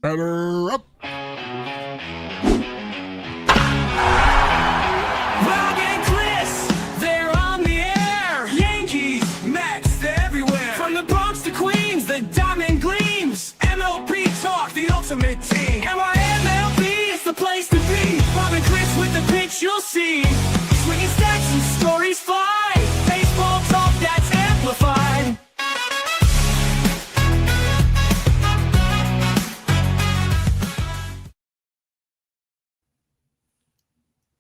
Batter up. Bob and Chris, they're on the air. Yankees, Mets, they're everywhere. From the Bronx to Queens, the diamond gleams. MLB talk, the ultimate team. MLB is the place to be. Bob and Chris with the pitch you'll see. Swinging stacks and stories fly. Baseball talk that's amplified.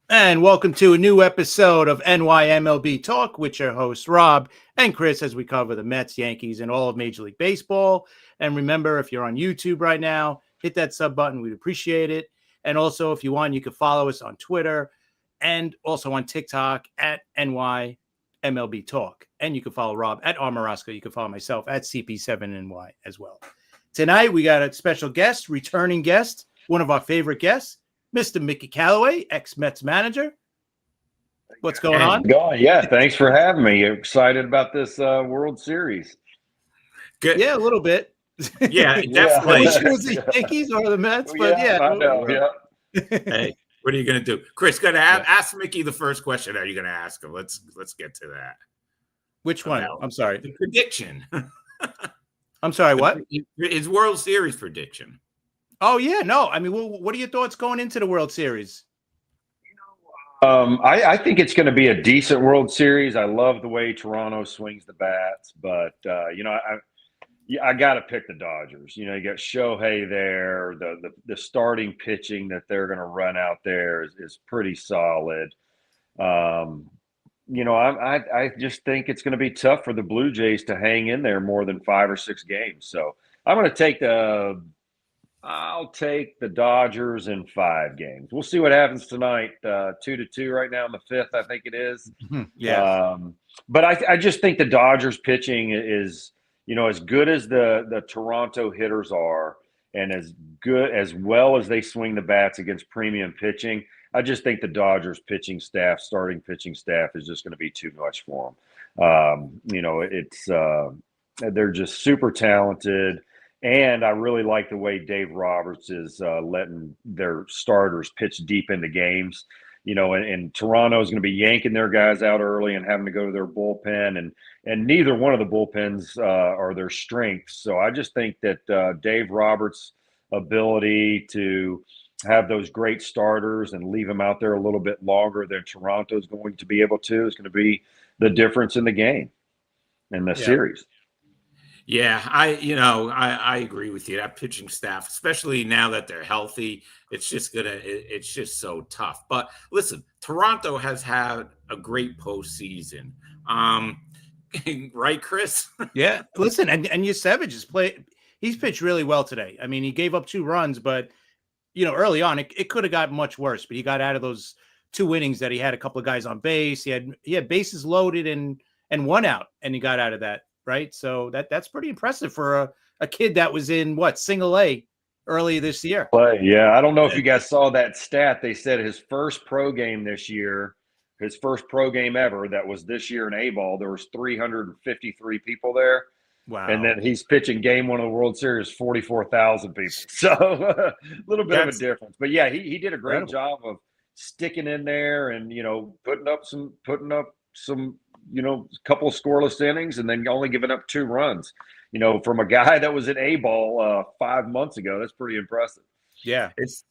And welcome to a new episode of NYMLB Talk with your hosts, Rob and Chris, as we cover the Mets, Yankees, and all of Major League Baseball. And remember, if you're on YouTube right now, hit that sub button. We'd appreciate it. And also, if you want, you can follow us on Twitter and also on TikTok at NYMLB Talk. And you can follow Rob at Armorosco. You can follow myself at CP7NY as well. Tonight, we got a special guest, returning guest, one of our favorite guests, Mr. Mickey Callaway, ex-Mets manager. What's going on? Yeah, thanks for having me. You're excited about this World Series. Good. Yeah, a little bit. Yeah, I definitely. wish it was the Yankees or the Mets, but yeah. I know. Yeah. Hey, what are you going to do? Chris, going to ask Mickey the first question. Are you going to ask him? Let's get to that. Which one? I'm sorry. The prediction. I'm sorry, what? His World Series prediction. Oh, yeah, no. I mean, what are your thoughts going into the World Series? I think it's going to be a decent World Series. I love the way Toronto swings the bats, but I got to pick the Dodgers. You got Shohei there. The starting pitching that they're going to run out there is pretty solid. I just think it's going to be tough for the Blue Jays to hang in there more than 5 or 6 games. So I'm going to take I'll take the Dodgers in 5 games. We'll see what happens tonight. 2-2 right now in the 5th, I think it is. Yeah. But I just think the Dodgers pitching is, as good as the Toronto hitters are, and as well as they swing the bats against premium pitching, I just think the Dodgers starting pitching staff is just going to be too much for them. They're just super talented. And I really like the way Dave Roberts is letting their starters pitch deep into games. And Toronto is going to be yanking their guys out early and having to go to their bullpen. And neither one of the bullpens are their strengths. So I just think that Dave Roberts' ability to have those great starters and leave them out there a little bit longer than Toronto is going to be able to is going to be the difference in the game and the series. Yeah, I agree with you. That pitching staff, especially now that they're healthy, it's just so tough. But listen, Toronto has had a great postseason. Right, Chris? Yeah. Listen, and Yesevich he's pitched really well today. I mean, he gave up 2 runs, but early on it could have got much worse, but he got out of those 2 innings that he had a couple of guys on base. He had bases loaded and 1 out, and he got out of that. Right. So that's pretty impressive for a kid that was in single A early this year. Yeah. I don't know if you guys saw that stat. They said his first pro game this year, his first pro game ever, that was this year in A-ball, there was 353 people there. Wow. And then he's pitching game 1 of the World Series, 44,000 people. So a little bit of a difference. But yeah, he did a great job of sticking in there and, putting up some couple of scoreless innings and then only giving up 2 runs, from a guy that was in A-ball 5 months ago. That's pretty impressive. Yeah. It's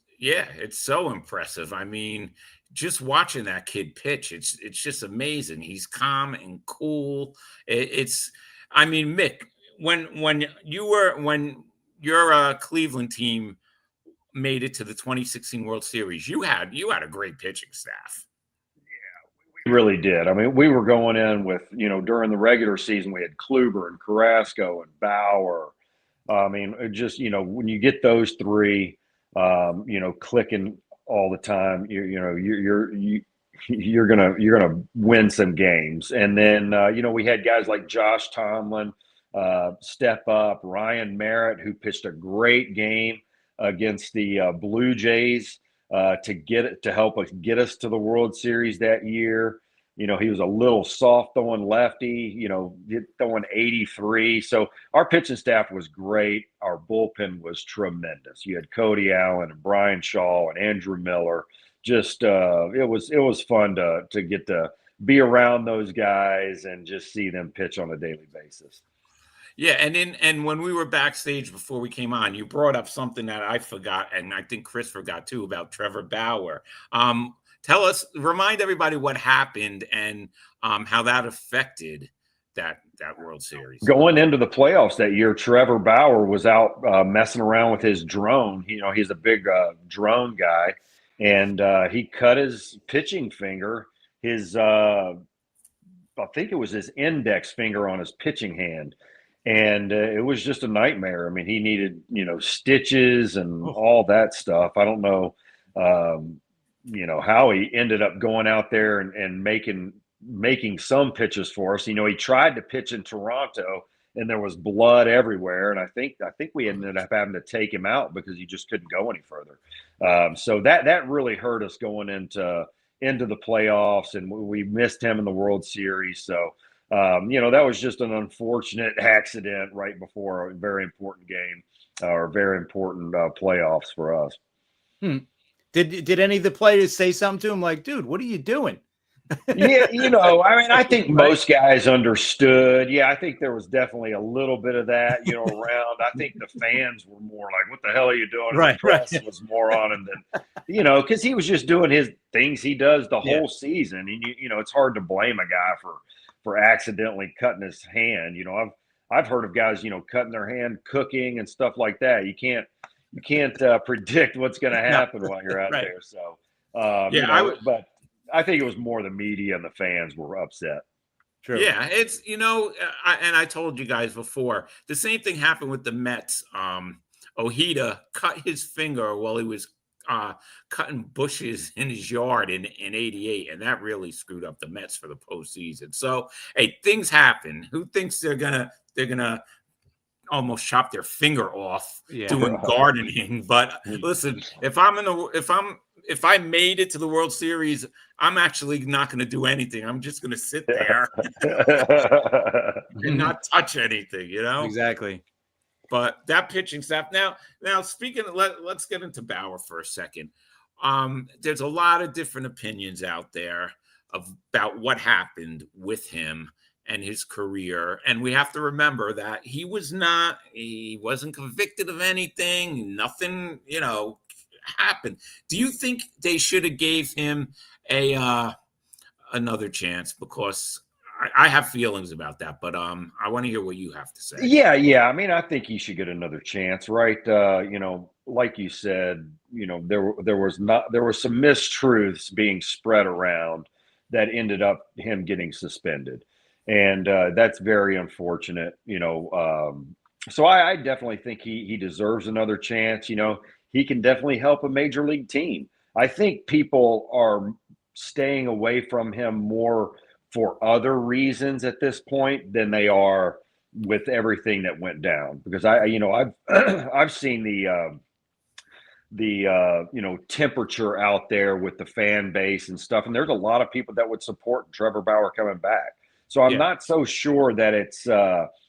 so impressive. I mean, just watching that kid pitch, it's just amazing. He's calm and cool. Mick, when your Cleveland team made it to the 2016 World Series, you had a great pitching staff. Really did. I mean, we were going in with, during the regular season, we had Kluber and Carrasco and Bauer. I mean, it just, when you get those 3, clicking all the time, you're gonna win some games. And then, we had guys like Josh Tomlin step up, Ryan Merritt, who pitched a great game against the Blue Jays. To help us get us to the World Series that year. He was a little soft throwing lefty, throwing 83. So our pitching staff was great. Our bullpen was tremendous. You had Cody Allen and Brian Shaw and Andrew Miller. Just it was fun to get to be around those guys and just see them pitch on a daily basis. Yeah, and when we were backstage before we came on, you brought up something that I forgot, and I think Chris forgot too, about Trevor Bauer. Remind everybody what happened and how that affected that World Series. Going into the playoffs that year, Trevor Bauer was out messing around with his drone. He's a big drone guy, and he cut his pitching finger. I think it was his index finger on his pitching hand. And it was just a nightmare. I mean, he needed, stitches and all that stuff. I don't know, how he ended up going out there and making some pitches for us. He tried to pitch in Toronto, and there was blood everywhere. And I think we ended up having to take him out because he just couldn't go any further. So that really hurt us going into the playoffs, and we missed him in the World Series. So. That was just an unfortunate accident right before a very important game or very important playoffs for us. Did any of the players say something to him like, dude, what are you doing? Yeah, I think most guys understood. Yeah, I think there was definitely a little bit of that, around. I think the fans were more like, what the hell are you doing? And the press was more on him than, because he was just doing his things he does the whole season. And, it's hard to blame a guy for accidentally cutting his hand. I've heard of guys, cutting their hand cooking and stuff like that. You can't predict what's going to happen while you're out there. So, but I think it was more the media and the fans were upset. True. Yeah, it's I told you guys before, the same thing happened with the Mets. Ojeda cut his finger while he was cutting bushes in his yard in '88, and that really screwed up the Mets for the postseason. So, hey, things happen. Who thinks they're gonna almost chop their finger off doing gardening? But listen, if I made it to the World Series, I'm actually not going to do anything. I'm just going to sit there and not touch anything. Exactly. But that pitching staff. Now speaking, let's get into Bauer for a second. There's a lot of different opinions out there about what happened with him and his career. And we have to remember that he wasn't convicted of anything. Nothing, happened. Do you think they should have gave him another chance? Because I have feelings about that, but I want to hear what you have to say. Yeah. I mean, I think he should get another chance, right? Like you said, there were some mistruths being spread around that ended up him getting suspended, and that's very unfortunate. So I definitely think he deserves another chance. He can definitely help a major league team. I think people are staying away from him more for other reasons at this point than they are with everything that went down. Because I've seen the temperature out there with the fan base and stuff, and there's a lot of people that would support Trevor Bauer coming back. So I'm not so sure that it's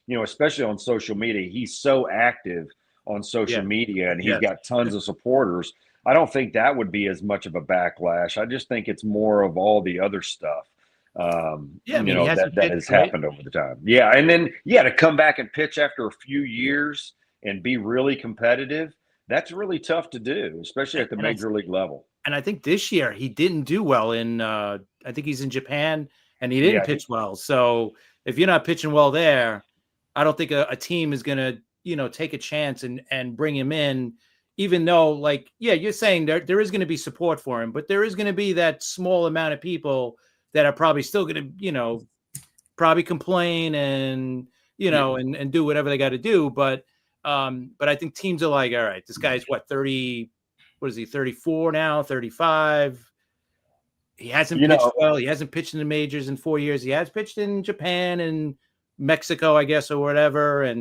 especially on social media. He's so active on social media, and he's got tons of supporters. I don't think that would be as much of a backlash. I just think it's more of all the other stuff. That has happened over the time. Yeah. And then, to come back and pitch after a few years and be really competitive, that's really tough to do, especially at the major league level. And I think this year he didn't do well I think he's in Japan, and he didn't pitch well. So if you're not pitching well there, I don't think a team is going to, take a chance and bring him in, even though you're saying there is going to be support for him, but there is going to be that small amount of people that are probably still going to, probably complain and, and do whatever they got to do. But I think teams are like, all right, this guy's 30, what is he, 34 now, 35. He hasn't pitched well. He hasn't pitched in the majors in 4 years. He has pitched in Japan and Mexico, I guess, or whatever.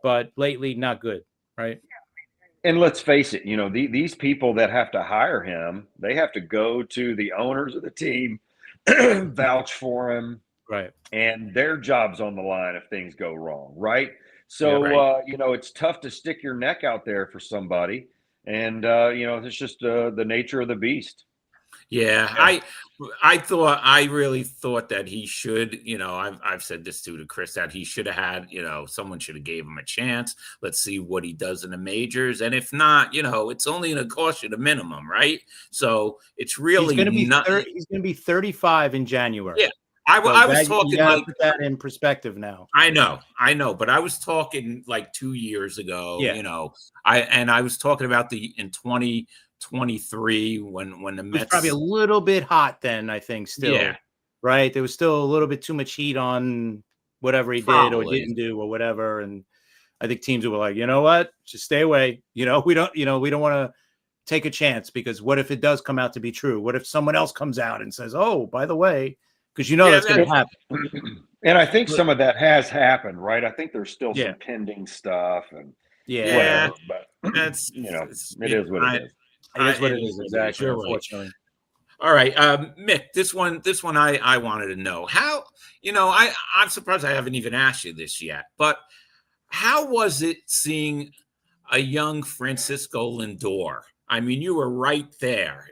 But lately not good. Right. And let's face it, these people that have to hire him, they have to go to the owners of the team vouch for him, Right. and their job's on the line if things go wrong, right? Yeah. So, Right. it's tough to stick your neck out there for somebody. And, it's just the nature of the beast. Yeah, Yeah. I really thought that he should, I've said this too to Chris, that he should have had, someone should have gave him a chance. Let's see what he does in the majors. And if not, it's only going to cost you the minimum, right? So it's He's really going to be not. he's going to be 35 in Yeah. January. So I was that, you talking got to like, put that in perspective now. I know, but I was talking like 2 years ago, Yeah. I was talking about in 2023 when the It was probably a Mets. little bit hot then, I think, still. Yeah, Right? There was still a little bit too much heat on whatever he did or probably. didn't do or whatever. And I think teams were like, you know what? Just stay away. We don't want to take a chance, because what if it does come out to be true? What if someone else comes out and says, oh, by the way, because Yeah, that's going to happen. And I think some of that has happened, right? I think there's still Yeah. some pending stuff and Yeah. whatever, but that's it is what it is. It is what it it is, what exactly, You're right. unfortunately. All right, Mick, this one I wanted to know how. I'm surprised I haven't even asked you this yet, but how was it seeing a young Francisco Lindor? I mean, you were right there.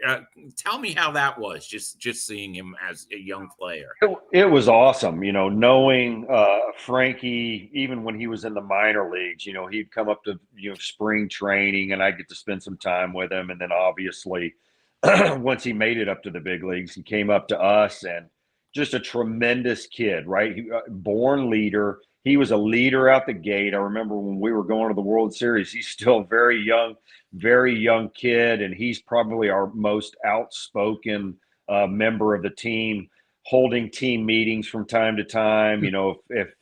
Tell me how that was, just seeing him as a young player. It was awesome, knowing Frankie, even when he was in the minor leagues, he'd come up to, spring training, and I get to spend some time with him. And then obviously, once he made it up to the big leagues, he came up to us, and just a tremendous kid, right? Born leader. He was a leader out the gate. I remember when we were going to the World Series, he's still very young kid, and he's probably our most outspoken member of the team, holding team meetings from time to time. If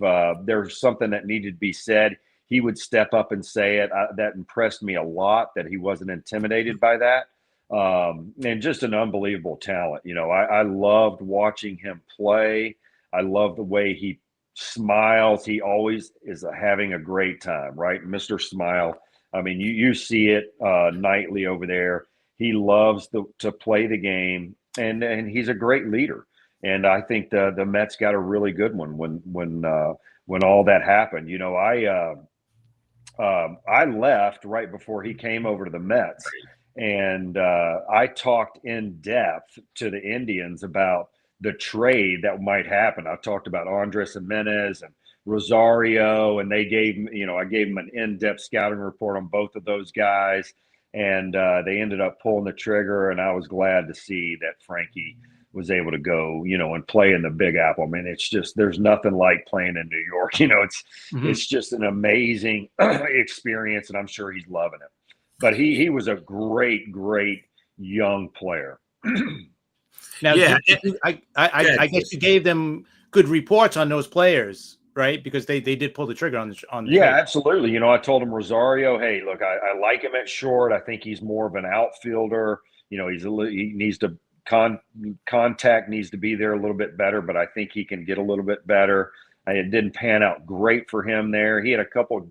there's something that needed to be said, he would step up and say it. That impressed me a lot, that he wasn't intimidated by that. And just an unbelievable talent. I loved watching him play. I love the way he smiles. He always is having a great time, right? Mr. Smile. I mean, you see it nightly over there. He loves to play the game, and he's a great leader. And I think the Mets got a really good one when all that happened. I left right before he came over to the Mets, and I talked in depth to the Indians about the trade that might happen. I talked about Andres Jimenez and Rosario, and they gave me, I gave them an in-depth scouting report on both of those guys, and they ended up pulling the trigger. And I was glad to see that Frankie was able to go, and play in the Big Apple. I mean, it's just, there's nothing like playing in New York. It's just an amazing experience, and I'm sure he's loving it. But he was a great young player. Now, Yeah, I guess you gave them good reports on those players, right? Because they did pull the trigger on the Yeah, trade. absolutely. I told him Rosario, hey, look, I like him at short. I think he's more of an outfielder. He needs to contact needs to be there a little bit better, but I think he can get a little bit better. It didn't pan out great for him there. He had a couple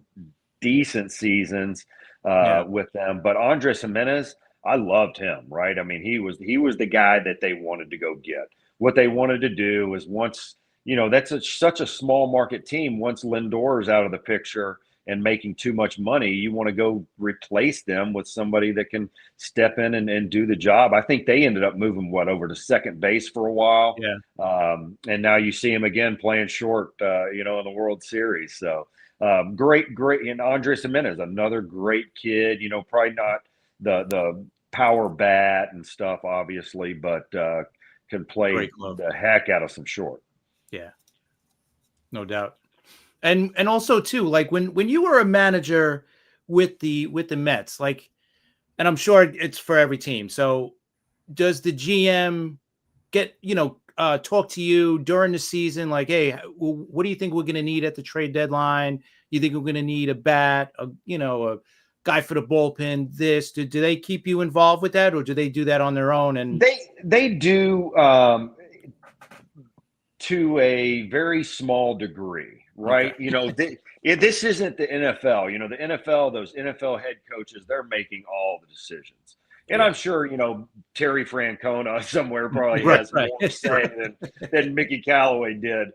decent seasons with them, but Andres Jimenez, I loved him, right? I mean, he was the guy that they wanted to go get. What they wanted to do was, once, that's such a small market team. Once Lindor is out of the picture and making too much money, you want to go replace them with somebody that can step in and do the job. I think they ended up moving over to second base for a while. Yeah. And now you see him again playing short, in the World Series. So great. And Andres Jimenez, another great kid, probably not the power bat and stuff, obviously, but can play the heck out of some short. Yeah, no doubt. And also too, like when you were a manager with the Mets, like, and I'm sure it's for every team. So does the GM get, talk to you during the season? Like, hey, what do you think we're going to need at the trade deadline? You think we're going to need a bat, a guy for the bullpen? This, do they keep you involved with that, or do they do that on their own? And they do to a very small degree, right? Okay. This isn't the NFL. The NFL, those NFL head coaches, they're making all the decisions. And I'm sure, Terry Francona somewhere probably Right, has right. more say than Mickey Callaway did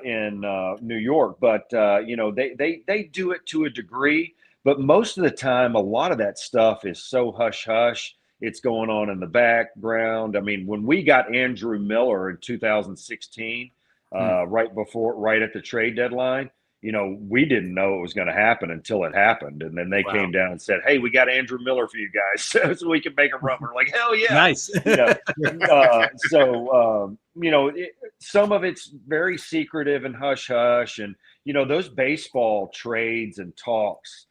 in New York. But, they do it to a degree. But most of the time, a lot of that stuff is so hush hush. It's going on in the background. I mean, when we got Andrew Miller in 2016, right at the trade deadline, we didn't know it was going to happen until it happened. And then they came down and said, "Hey, we got Andrew Miller for you guys so we can make a run." We're like, hell yeah. Nice. Some of it's very secretive and hush hush. And, those baseball trades and talks,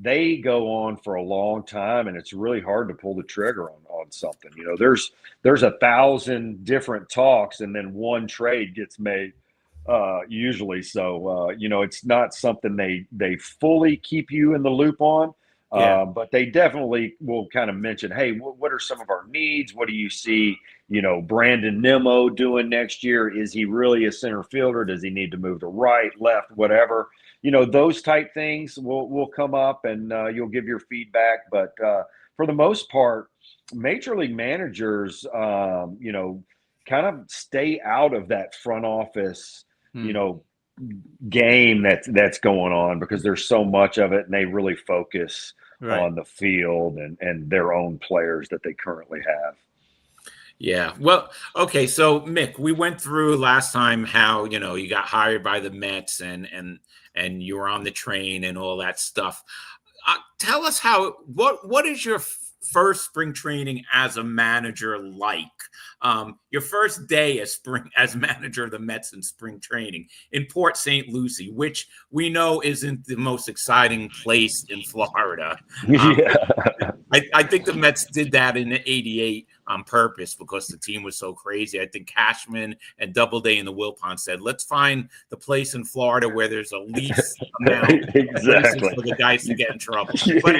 they go on for a long time, and it's really hard to pull the trigger on something. There's 1,000 different talks, and then one trade gets made usually. So it's not something they fully keep you in the loop on. But they definitely will kind of mention, hey, what are some of our needs? What do you see, Brandon Nimmo doing next year? Is he really a center fielder? Does he need to move to right, left, whatever? Those type things will come up, and you'll give your feedback. But for the most part, major league managers, kind of stay out of that front office, game that's going on, because there's so much of it, and they really focus on the field and their own players that they currently have. Yeah. Well, okay. So Mick, we went through last time how, you got hired by the Mets and you were on the train and all that stuff. Tell us what is your first spring training as a manager like? Your first day as manager of the Mets in spring training in Port St. Lucie, which we know isn't the most exciting place in Florida. I think the Mets did that in '88 on purpose because the team was so crazy. I think Cashman and Doubleday and the Wilpon said, let's find the place in Florida where there's a least amount of places for the guys to get in trouble. But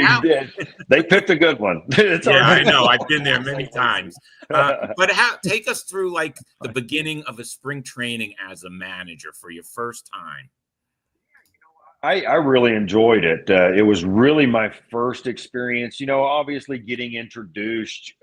they picked a good one. I know. I've been there many times. But take us through like the beginning of a spring training as a manager for your first time. I really enjoyed it. It was really my first experience, obviously getting introduced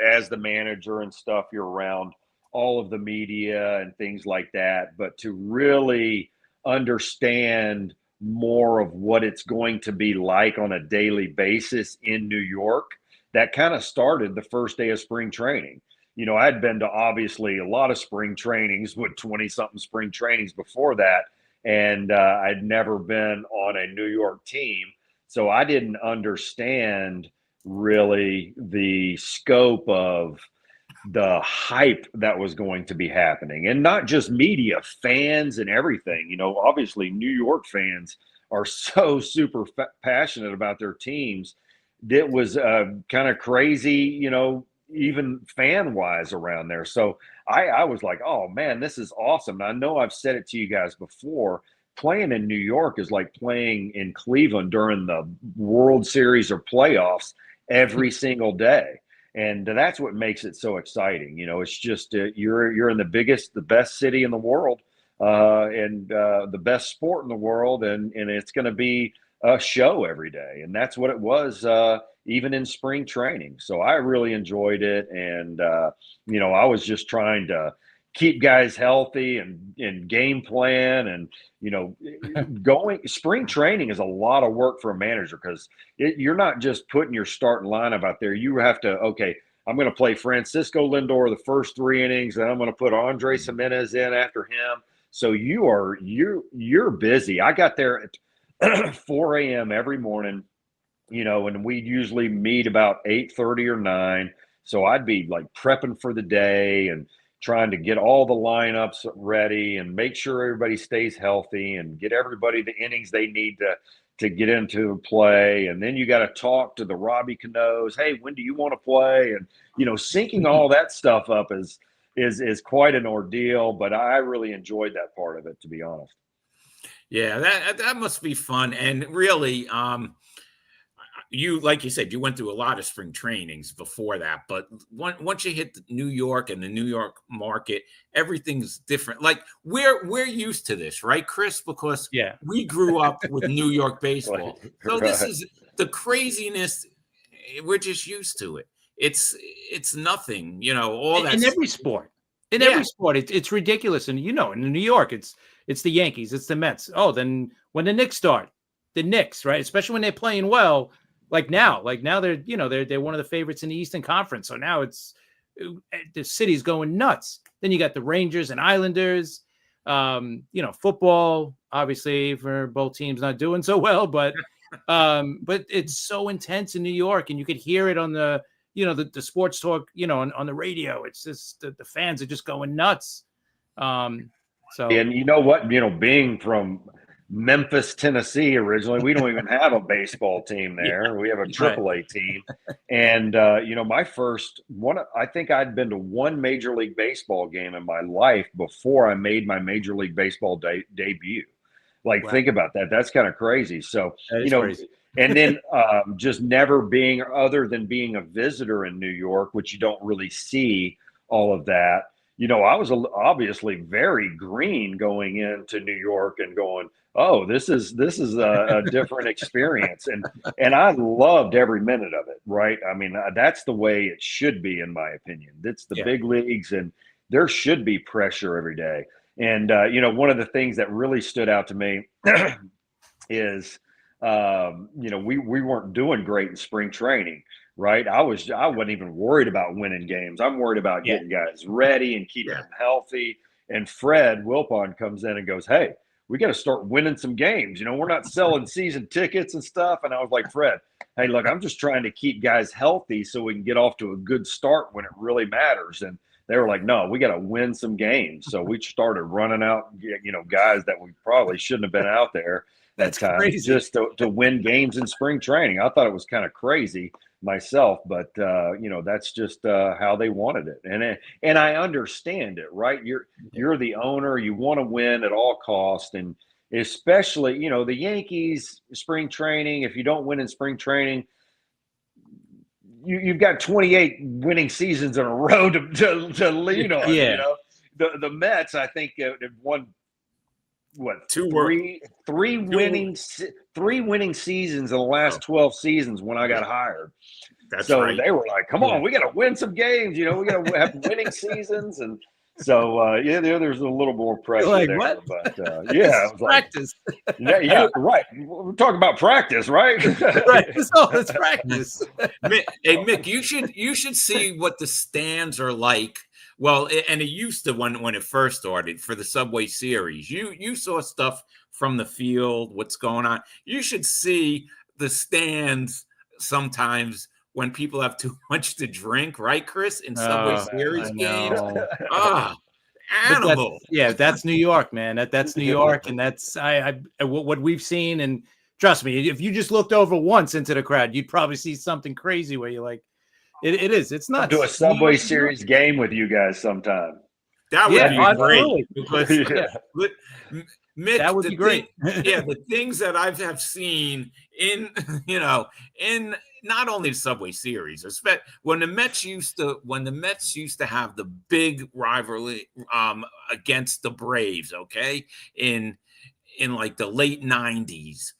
as the manager and stuff. You're around all of the media and things like that. But to really understand more of what it's going to be like on a daily basis in New York, that kind of started the first day of spring training. I'd been to obviously a lot of spring trainings with 20-something spring trainings before that. And I'd never been on a New York team. So I didn't understand really the scope of the hype that was going to be happening. And not just media, fans and everything. Obviously New York fans are so super passionate about their teams. It was kind of crazy, even fan-wise around there. So I was like, oh, man, this is awesome. And I know I've said it to you guys before. Playing in New York is like playing in Cleveland during the World Series or playoffs every single day. And that's what makes it so exciting. It's just you're in the best city in the world and the best sport in the world. And it's going to be a show every day. And that's what it was even in spring training. So I really enjoyed it. And, I was just trying to keep guys healthy and game plan. And, going spring training is a lot of work for a manager because you're not just putting your starting lineup out there. You have to, okay, I'm going to play Francisco Lindor the first 3 innings, and I'm going to put Andre Gimenez in after him. So you're busy. I got there at 4 a.m. every morning, and we'd usually meet about 8:30 or 9. So I'd be like prepping for the day and trying to get all the lineups ready and make sure everybody stays healthy and get everybody the innings they need to get into play. And then you got to talk to the Robbie Canoes. Hey, when do you want to play? And, syncing all that stuff up is quite an ordeal, but I really enjoyed that part of it, to be honest. Yeah, that must be fun. And really, like you said, you went through a lot of spring trainings before that, but once you hit New York and the New York market, everything's different. Like we're used to this, right, Chris? Because we grew up with New York baseball. So this is the craziness. We're just used to it. it's nothing, all that in every sport. In Yeah. every sport, it's ridiculous. And in New York, it's the Yankees, it's the Mets. Oh, then when the Knicks start, the Knicks, right? Especially when they're playing well, like now they're they're one of the favorites in the Eastern Conference. So now the city's going nuts. Then you got the Rangers and Islanders. Football, obviously, for both teams not doing so well, but it's so intense in New York, and you could hear it on the the sports talk, on the radio. It's just the fans are just going nuts. And you know what? Being from Memphis, Tennessee originally, we don't even have a baseball team there. We have a AAA team. And, my first one, I think I'd been to one Major League Baseball game in my life before I made my Major League Baseball debut. Like, think about that. That's kind of crazy. So, crazy. And then just never being, other than being a visitor in New York, which you don't really see all of that. I was obviously very green going into New York and going, oh, this is a different experience. And I loved every minute of it. Right. I mean, that's the way it should be, in my opinion. It's the big leagues, and there should be pressure every day. And, one of the things that really stood out to me is, we weren't doing great in spring training. Right. I wasn't even worried about winning games. I'm worried about getting guys ready and keeping them healthy. And Fred Wilpon comes in and goes, hey, we got to start winning some games. We're not selling season tickets and stuff. And I was like, Fred, hey, look, I'm just trying to keep guys healthy so we can get off to a good start when it really matters. And they were like, no, we got to win some games. So we started running out, guys that we probably shouldn't have been out there. That's crazy. Just to win games in spring training. I thought it was kind of crazy myself, but that's just how they wanted it, and I understand it. Right, you're the owner, you want to win at all costs, and especially the Yankees spring training. If you don't win in spring training, you've got 28 winning seasons in a row to lean on. The Mets, I think, have won. What, three winning seasons in the last 12 seasons when I got hired. So they were like, come on, we got to win some games. We got to have winning seasons. And so, there's a little more pressure there. What? But it was practice. Like, right. We're talking about practice, right? Right. It's practice. Hey, Mick, you should see what the stands are like. Well, and it used to when it first started for the Subway Series. You saw stuff from the field, what's going on. You should see the stands sometimes when people have too much to drink, right, Chris? In Subway Series games. Animal. That's New York, man. That's New York, and that's what we've seen. And trust me, if you just looked over once into the crowd, you'd probably see something crazy where you're like, It is. It's nuts. I'll do a Subway Series game with you guys sometime. That would be great. Because, Mick, that would be great. The things that I have seen in not only the Subway Series, when the Mets used to have the big rivalry against the Braves, okay, in like the late 90s.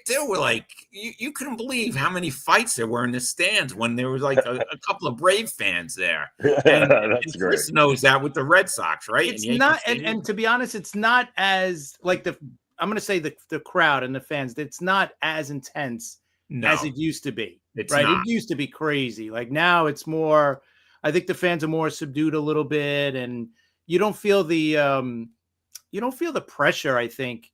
They were like, you couldn't believe how many fights there were in the stands when there was like a couple of Brave fans there. And, That's great. Chris knows that with the Red Sox, right? It's not, and to be honest, it's not as like I'm going to say the crowd and the fans. It's not as intense as it used to be. It's right. Not. It used to be crazy. Like now, it's more. I think the fans are more subdued a little bit, and you don't feel the pressure. I think.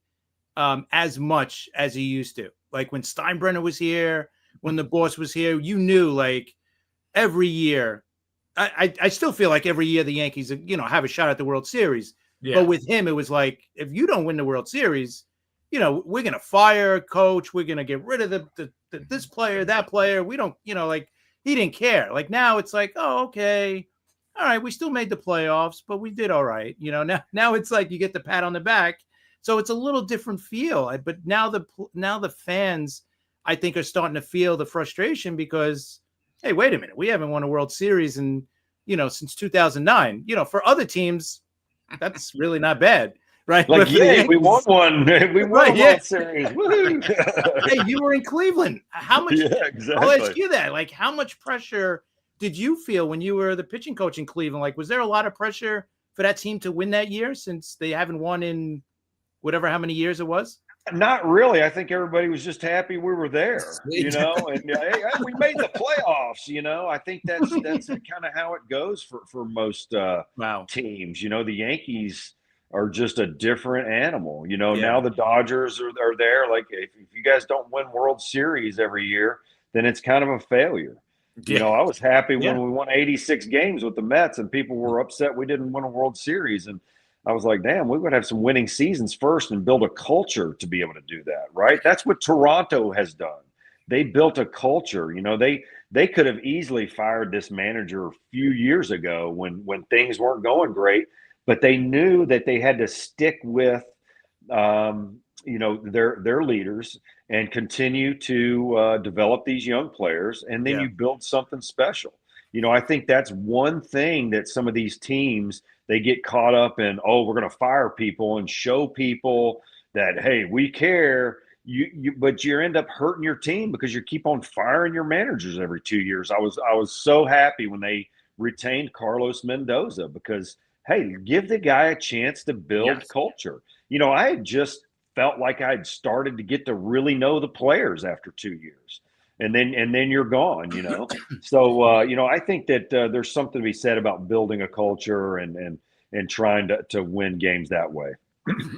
As much as he used to. Like when Steinbrenner was here, when the boss was here, you knew like every year. I still feel like every year the Yankees, have a shot at the World Series. Yeah. But with him, it was like, if you don't win the World Series, we're gonna fire a coach. We're gonna get rid of this player, that player. We don't, like he didn't care. Like now, it's like, oh, okay, all right, we still made the playoffs, but we did all right. Now it's like you get the pat on the back. So it's a little different feel, but now the fans, I think, are starting to feel the frustration because, hey, wait a minute, we haven't won a World Series since 2009. For other teams, that's really not bad. right? Like, But for the yeah, we won Yankees, one. We won right? a Yeah. World Series. Woohoo! Hey, you were in Cleveland. How much? Yeah, I'll ask exactly. you that. Like, how much pressure did you feel when you were the pitching coach in Cleveland? Like, was there a lot of pressure for that team to win that year since they haven't won in whatever how many years it was? Not really. I think everybody was just happy we were there, Sweet. and hey, we made the playoffs. I think that's kind of how it goes for most Wow. teams. The Yankees are just a different animal. Yeah. Now the Dodgers are there. Like, if you guys don't win World Series every year, then it's kind of a failure. Yeah. I was happy Yeah. when we won 86 games with the Mets, and people were upset we didn't win a World Series. And I was like, damn, we would have some winning seasons first and build a culture to be able to do that, right? That's what Toronto has done. They built a culture. They could have easily fired this manager a few years ago when things weren't going great, but they knew that they had to stick with their leaders and continue to develop these young players, and then Yeah. you build something special. I think that's one thing that some of these teams, they get caught up in, oh, we're going to fire people and show people that, hey, we care. But you end up hurting your team because you keep on firing your managers every 2 years. I was so happy when they retained Carlos Mendoza because, hey, give the guy a chance to build Yes. culture. I had just felt like I'd started to get to really know the players after 2 years. And then you're gone, So, I think that there's something to be said about building a culture and trying to win games that way.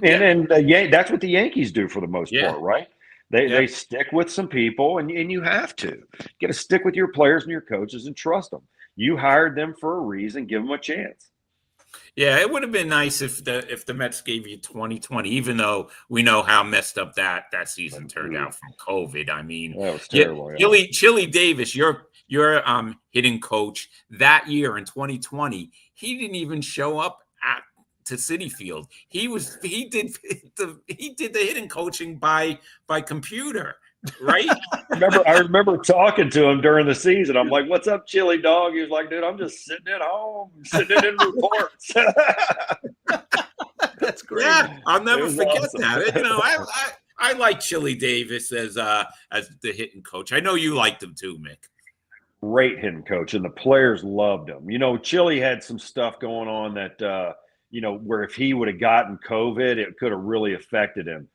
Yeah. And that's what the Yankees do for the most Yeah. part, right? They Yeah. stick with some people, and you have to. You got to stick with your players and your coaches and trust them. You hired them for a reason. Give them a chance. Yeah, it would have been nice if the Mets gave you 2020, even though we know how messed up that season turned out from COVID. I mean, That was terrible. Chili Davis, your hitting coach that year in 2020, he didn't even show up to Citi Field. He did the hitting coaching by computer. Right? I remember talking to him during the season. I'm like, "What's up, Chili Dog?" He was like, "Dude, I'm just sitting at home, sitting in reports." That's great. Yeah, I'll never forget awesome. that. I like Chili Davis as the hitting coach. I know you liked him too, Mick. Great hitting coach, and the players loved him. Chili had some stuff going on that where if he would have gotten COVID, it could have really affected him.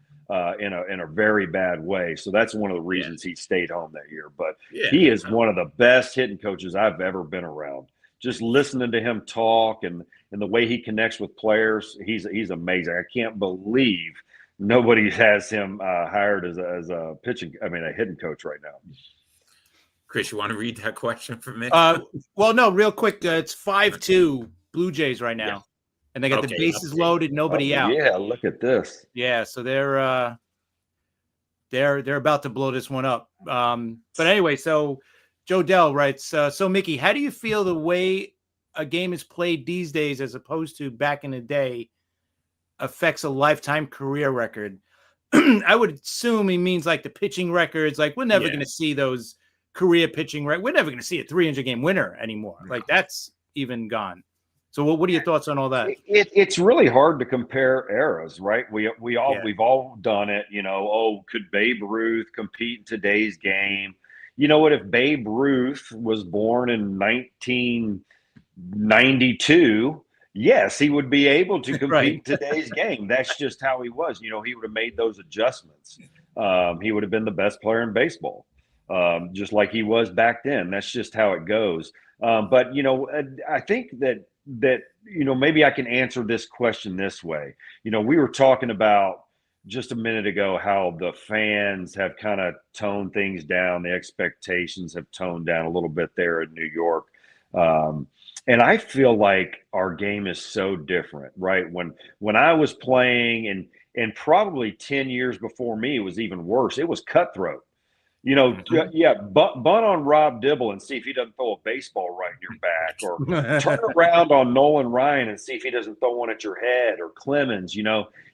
In a very bad way. So that's one of the reasons he stayed home that year. But he is one of the best hitting coaches I've ever been around. Just listening to him talk and the way he connects with players, he's amazing. I can't believe nobody has him hired as a hitting coach right now. Chris, you want to read that question for me? Well, no, real quick. It's 5-2 Blue Jays right now. Yeah. And they got the bases loaded, nobody out. Yeah, look at this. Yeah, so they're about to blow this one up. But anyway, so Joe Dell writes, so Mickey, how do you feel the way a game is played these days as opposed to back in the day affects a lifetime career record? I would assume he means like the pitching records. Like, we're never going to see those career pitching records. We're never going to see a 300-game winner anymore. No. Like, that's even gone. So what are your thoughts on all that? It's really hard to compare eras, right? We've all done it. Could Babe Ruth compete in today's game? You know what? If Babe Ruth was born in 1992, yes, he would be able to compete in today's game. That's just how he was. He would have made those adjustments. He would have been the best player in baseball, just like he was back then. That's just how it goes. But I think that maybe I can answer this question this way. We were talking about just a minute ago how the fans have kind of toned things down. The expectations have toned down a little bit there in New York. And I feel like our game is so different, right? When I was playing and probably 10 years before me, it was even worse. It was cutthroat. Bunt on Rob Dibble and see if he doesn't throw a baseball right in your back, or turn around on Nolan Ryan and see if he doesn't throw one at your head, or Clemens.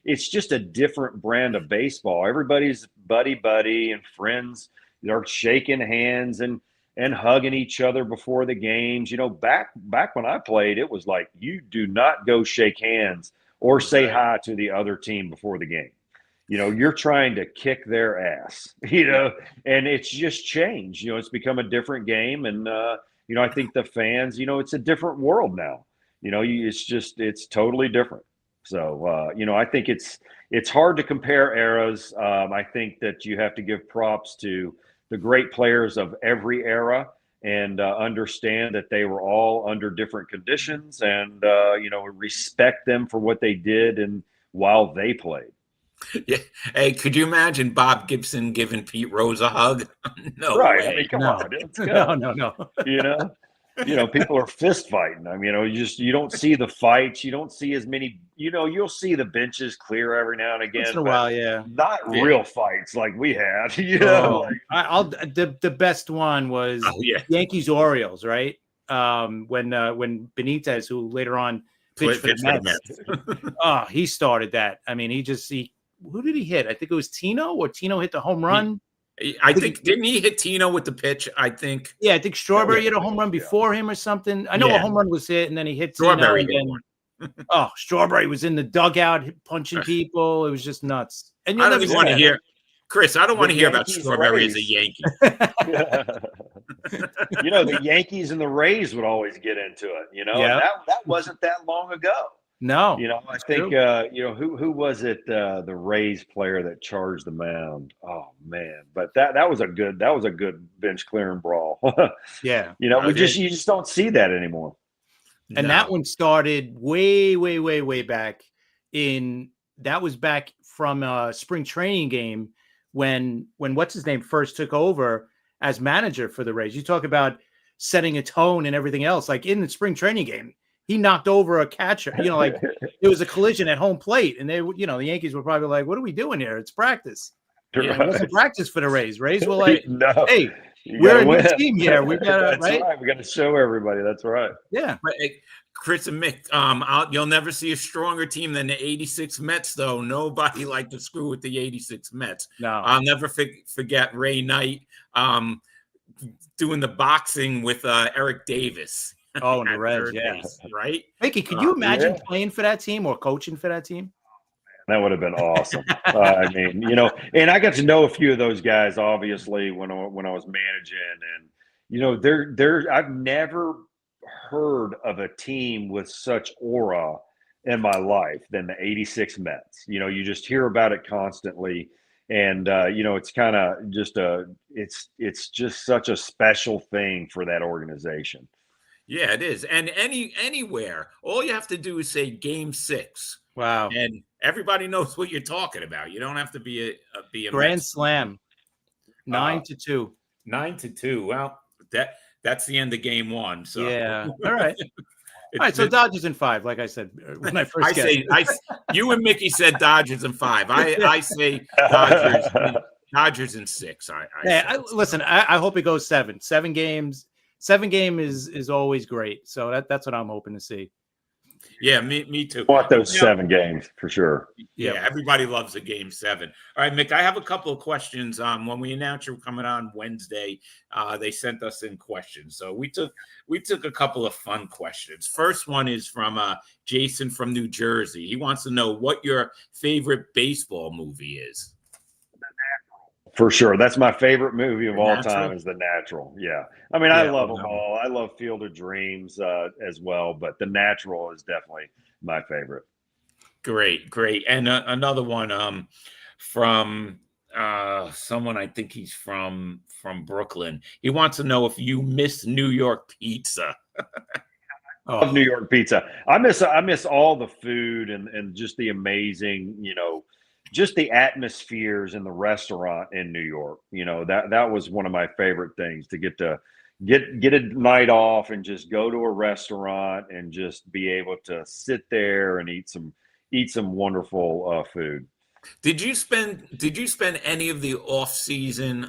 It's just a different brand of baseball. Everybody's buddy and friends. They're shaking hands and hugging each other before the games. Back when I played, it was like, you do not go shake hands or say hi to the other team before the game. You're trying to kick their ass, and it's just changed. It's become a different game. And, I think the fans, it's a different world now. It's totally different. So, I think it's hard to compare eras. I think that you have to give props to the great players of every era and understand that they were all under different conditions and, respect them for what they did and while they played. Yeah. Hey, could you imagine Bob Gibson giving Pete Rose a hug? No Right. way. I mean, come on. Let's go. No. People are fist fighting. I mean, you don't see the fights. You don't see as many, you'll see the benches clear every now and again. Once in a while, yeah. Not real fights like we had. The best one was Yankees Orioles, right? When Benitez, who later on pitched for the Mets, he started that. I mean, who did he hit? I think it was Tino, or Tino hit the home run. I think didn't he hit Tino with the pitch? I think. Yeah, I think Strawberry hit a home run before him or something. I know a home run was hit, and then he hit Strawberry. Strawberry was in the dugout punching people. It was just nuts. And I don't even want to hear, Chris. I don't want to hear about Strawberry as a Yankee. The Yankees and the Rays would always get into it. That wasn't that long ago. No, I think who was it? The Rays player that charged the mound. Oh man, but that was a good bench clearing brawl. Yeah, you just don't see that anymore. And that one started way, way, way, way back that was back from a spring training game when what's his name first took over as manager for the Rays. You talk about setting a tone and everything else. Like in the spring training game, he knocked over a catcher. It was a collision at home plate, and the Yankees were probably like, "What are we doing here? It's practice." It wasn't practice for the Rays. Rays were like, no. "Hey, we're a new team here. We got right. We got to show everybody. That's right." Yeah. But, Chris and Mick, you'll never see a stronger team than the '86 Mets, though. Nobody liked to screw with the '86 Mets. No, I'll never forget Ray Knight doing the boxing with Eric Davis. Oh, and the Reds, base, right? Mickey, could you imagine playing for that team or coaching for that team? That would have been awesome. I mean, and I got to know a few of those guys, obviously, when I was managing, and I've never heard of a team with such aura in my life than the '86 Mets. You just hear about it constantly, and it's kind of just it's just such a special thing for that organization. Yeah, it is. And anywhere, all you have to do is say Game 6. Wow. And everybody knows what you're talking about. You don't have to be a grand Mets. slam. 9-2. 9-2. Well, that's the end of Game 1. So yeah. All right. All right. So Dodgers in 5, like I said when I first you and Mickey said Dodgers in 5. I say Dodgers in 6. Listen, I hope it goes 7. 7 games. 7 game is always great. So that's what I'm hoping to see. Yeah, me too. I want those 7 games for sure. Yeah, everybody loves a Game 7. All right, Mick, I have a couple of questions. When we announced you were coming on Wednesday, they sent us in questions. So we took a couple of fun questions. First one is from Jason from New Jersey. He wants to know what your favorite baseball movie is. For sure. That's my favorite movie of all time is The Natural. Yeah. I mean, I love them all. I love Field of Dreams as well, but The Natural is definitely my favorite. Great. And another one from someone, I think he's from Brooklyn. He wants to know if you miss New York pizza. I love New York pizza. I miss all the food and just the amazing, just the atmospheres in the restaurant in New York. That was one of my favorite things, to get a night off and just go to a restaurant and just be able to sit there and eat some wonderful food. Did you spend any of the off season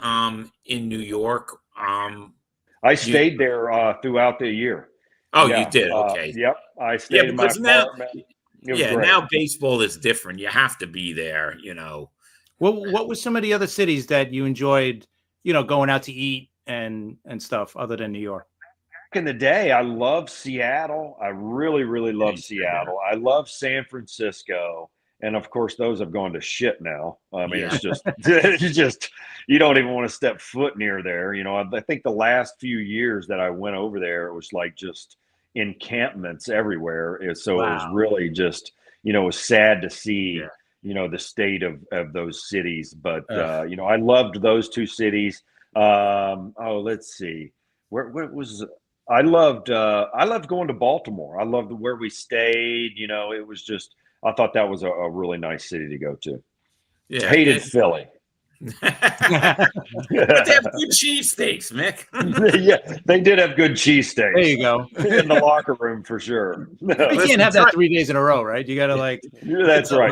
in New York? I stayed there throughout the year. Oh, you did? Okay. Yep. I stayed in my apartment. Now baseball is different. You have to be there, What were some of the other cities that you enjoyed, going out to eat and stuff other than New York? in the day, I love Seattle. I really, really love Seattle. I love San Francisco. And of course, those have gone to shit now. I mean, it's just, you don't even want to step foot near there. I think the last few years that I went over there, it was like just encampments everywhere. So it was really just, it was sad to see, the state of those cities. But, I loved those two cities. Let's see. Where was I loved going to Baltimore. I loved where we stayed. It was just, I thought that was a really nice city to go to. Yeah, Hated Philly. But they have good cheesesteaks, Mick. Yeah, they did have good cheesesteaks. There you go. In the locker room for sure. You can't have that 3 days in a row, right? You got to That's right.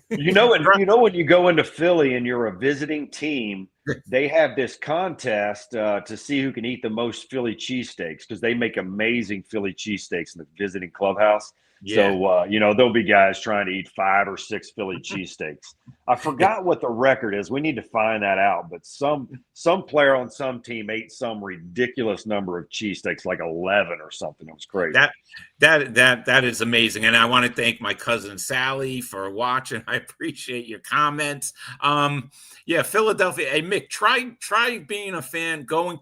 When you go into Philly and you're a visiting team, they have this contest to see who can eat the most Philly cheesesteaks because they make amazing Philly cheesesteaks in the visiting clubhouse. Yeah. So, there'll be guys trying to eat 5 or 6 Philly cheesesteaks. I forgot what the record is. We need to find that out. But some player on some team ate some ridiculous number of cheesesteaks, like 11 or something. It was crazy. That is amazing. And I want to thank my cousin Sally for watching. I appreciate your comments. Philadelphia. Hey, Mick, try being a Met fan going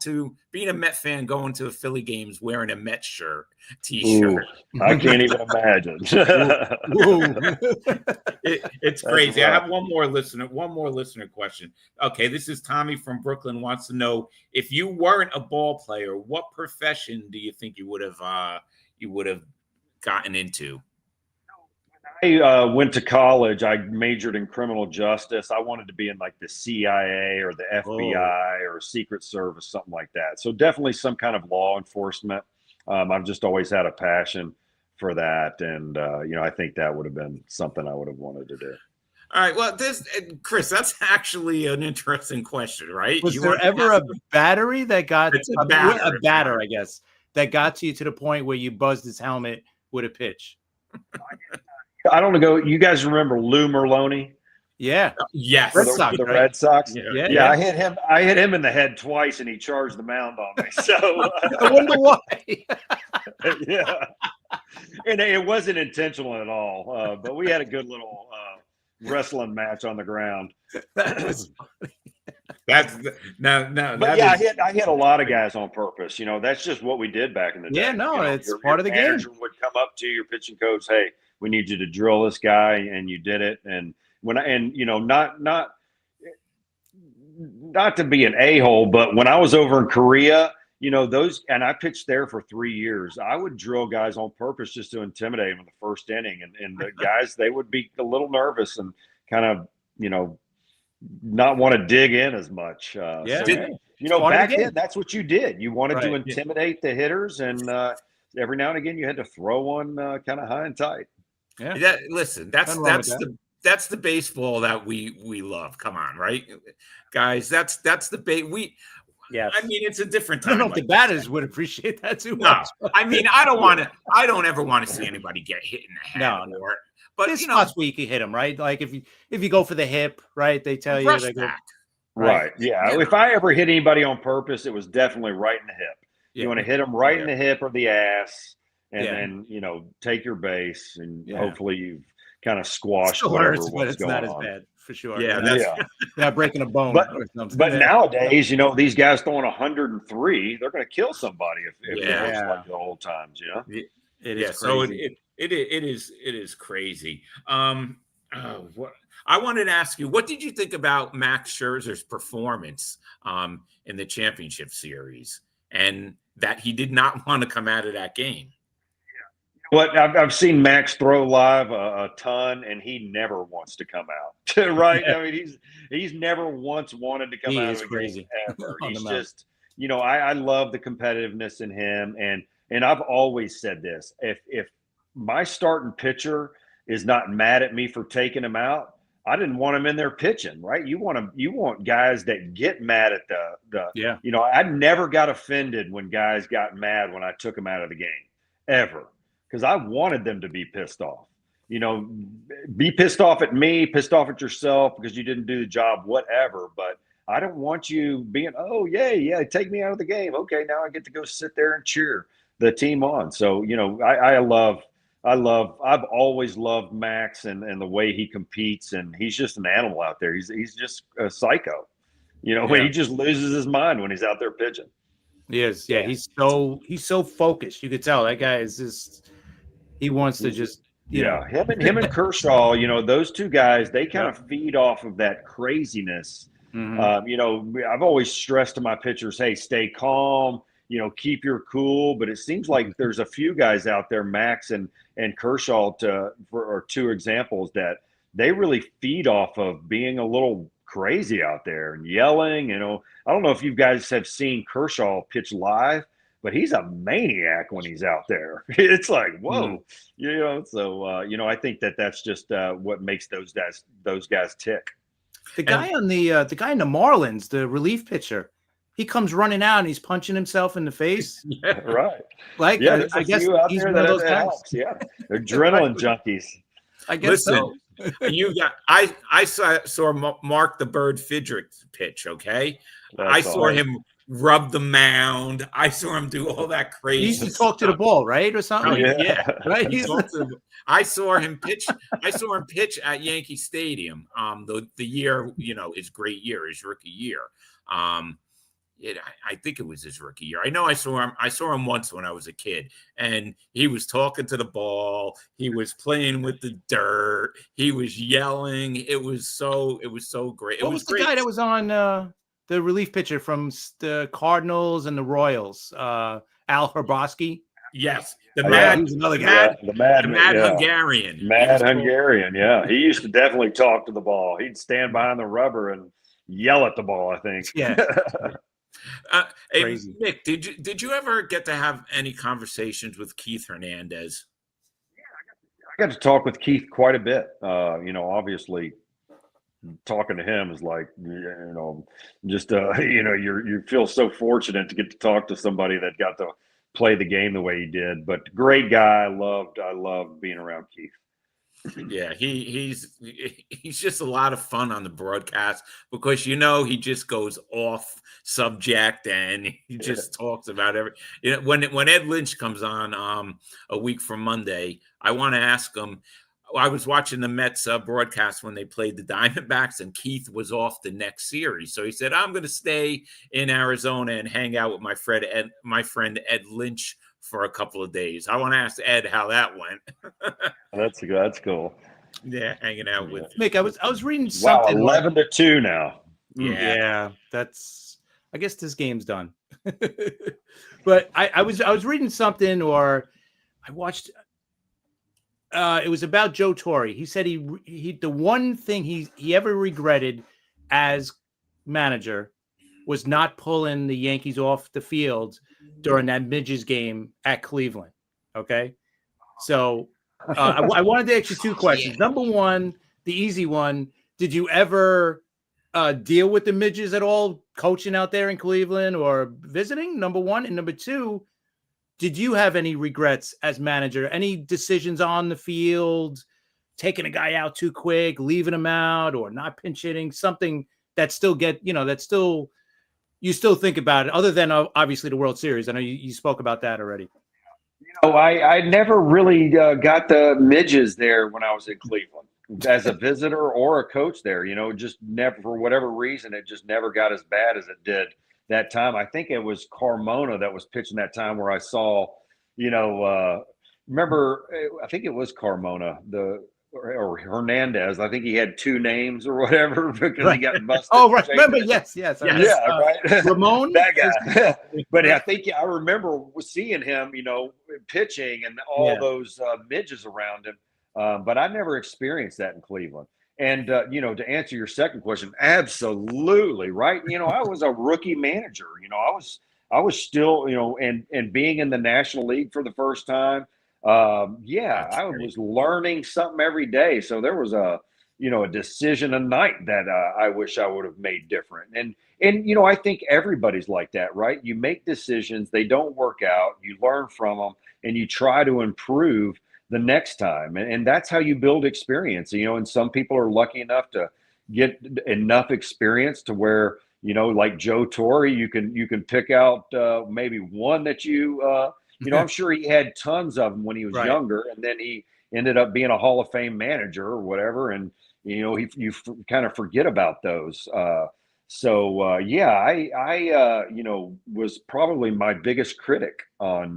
to the Philly games wearing a Met shirt, T-shirt. Ooh, I can't even imagine. It's crazy. I have one more listener question. Okay, this is Tommy from Brooklyn wants to know, if you weren't a ball player, what profession do you think you would have gotten into? I went to college. I majored in criminal justice. I wanted to be in like the CIA or the FBI or Secret Service, something like that. So definitely some kind of law enforcement. I've just always had a passion for that. And, I think that would have been something I would have wanted to do. All right. Well, Chris, that's actually an interesting question, right? Was there ever a battery that got a batter, I guess, that got you to the point where you buzzed his helmet with a pitch? I don't know. You guys remember Lou Merloni? Yeah. Yes. The Red Sox. Yeah. I hit him in the head twice, and he charged the mound on me. So I wonder why. Yeah. And it wasn't intentional at all. But we had a good little wrestling match on the ground. I hit a lot of guys on purpose. That's just what we did back in the day. Yeah, it's part of the game. Your manager would come up to your pitching coach, hey, we need you to drill this guy, and you did it. And not to be an a-hole, but when I was over in Korea, and I pitched there for 3 years, I would drill guys on purpose just to intimidate them in the first inning. And the guys, they would be a little nervous and kind of, not want to dig in as much. Back then, that's what you did. You wanted to intimidate the hitters, and every now and again you had to throw one kind of high and tight. Yeah. That's the baseball that we love. Come on, right, guys? That's the base. Yes. I mean, it's a different time. I don't know if the batters would appreciate that too much. I mean, I don't ever want to see anybody get hit in the head. No. But there's spots where you can hit them, right? Like if you go for the hip, right? They tell you they go, right. Yeah. If I ever hit anybody on purpose, it was definitely right in the hip. You want to hit them right in the hip or the ass, and then take your base, and hopefully you've kind of squashed whatever hurts, but it's not as bad for sure. Not breaking a bone. But nowadays, these guys throwing 103, they're going to kill somebody if it looks like the old times. It is crazy. So it is crazy. What I wanted to ask you, what did you think about Max Scherzer's performance in the championship series, and that he did not want to come out of that game? But I've seen Max throw live a ton, and he never wants to come out. Right? I mean, he's never once wanted to come out of a game ever. He's just, I love the competitiveness in him, and I've always said this: if my starting pitcher is not mad at me for taking him out, I didn't want him in there pitching. Right? You want guys that get mad at the. I never got offended when guys got mad when I took him out of the game, ever. Because I wanted them to be pissed off. Be pissed off at me, pissed off at yourself because you didn't do the job, whatever. But I don't want you being, oh, yeah, take me out of the game. Okay, now I get to go sit there and cheer the team on. So, I've always loved Max and the way he competes, and he's just an animal out there. He's just a psycho. When he just loses his mind when he's out there pitching. He is. Yeah, he's so focused. You could tell that guy is just, he wants to just, him and Kershaw, those two guys, they kind of feed off of that craziness. I've always stressed to my pitchers, hey, stay calm, keep your cool. But it seems like there's a few guys out there, Max and Kershaw, are two examples that they really feed off of being a little crazy out there and yelling. I don't know if you guys have seen Kershaw pitch live, but he's a maniac when he's out there. It's like, whoa, So I think that's just what makes those guys tick. The guy in the Marlins, the relief pitcher, he comes running out and he's punching himself in the face. Yeah, right. Like, I guess he's one of those guys. Helps. Yeah, they're adrenaline junkies. I guess so. I saw Mark the Bird Fidrick pitch. Okay, I saw him rub the mound. I saw him do all that crazy. He used to talk to the ball, right, or something. Yeah. Right. I saw him pitch. I saw him pitch at Yankee Stadium. The year, his great year, his rookie year. I think it was his rookie year. I know I saw him. I saw him once when I was a kid, and he was talking to the ball. He was playing with the dirt. He was yelling. It was so great. What was the guy that was on the relief pitcher from the Cardinals and the Royals? Al Hrabosky. Yes, the Mad Hungarian. Mad Hungarian. Yeah, he used to definitely talk to the ball. He'd stand behind the rubber and yell at the ball, I think. Yeah. Hey, Mick, did you ever get to have any conversations with Keith Hernandez? I got to talk with Keith quite a bit. Obviously, talking to him is like, just you feel so fortunate to get to talk to somebody that got to play the game the way he did. But great guy. I loved being around Keith. Yeah, he's just a lot of fun on the broadcast because he just goes off subject and he just talks about everything. When Ed Lynch comes on a week from Monday, I want to ask him. I was watching the Mets broadcast when they played the Diamondbacks, and Keith was off the next series, so he said, "I'm going to stay in Arizona and hang out with my friend Ed Lynch for a couple of days." I want to ask Ed how that went. That's cool. Yeah, hanging out with Mick. I was reading something. 11-2 now. Yeah, that's. I guess this game's done. But I was reading something, or I watched. It was about Joe Torre. He said he the one thing he ever regretted as manager was not pulling the Yankees off the field during that Midges game at Cleveland. Okay. So I wanted to ask you two questions. Number one, the easy one. Did you ever deal with the Midges at all, coaching out there in Cleveland or visiting? Number one. And number two, did you have any regrets as manager? Any decisions on the field, taking a guy out too quick, leaving him out, or not pinch hitting, something that still you still think about it, other than obviously the World Series? I know you spoke about that already. I never really got the midges there when I was in Cleveland as a visitor or a coach there. Just never, for whatever reason, it just never got as bad as it did that time. I think it was Carmona that was pitching that time where I saw, remember, I think it was Carmona, or Hernandez. I think he had two names or whatever because he got busted. Oh, right. Remember? Yes. Yeah, right. Ramon? That guy. But I think I remember seeing him, pitching and all those midges around him. But I never experienced that in Cleveland. And, to answer your second question, absolutely, right? I was a rookie manager. I was still, and being in the National League for the first time, I was learning something every day. So there was a decision a night that I wish I would have made different. And I think everybody's like that, right? You make decisions, they don't work out, you learn from them, and you try to improve the next time. And that's how you build experience, and some people are lucky enough to get enough experience to where, like Joe Torre, you can pick out maybe one that I'm sure he had tons of them when he was Right. younger, and then he ended up being a Hall of Fame manager or whatever, and you kind of forget about those. Yeah, I was probably my biggest critic on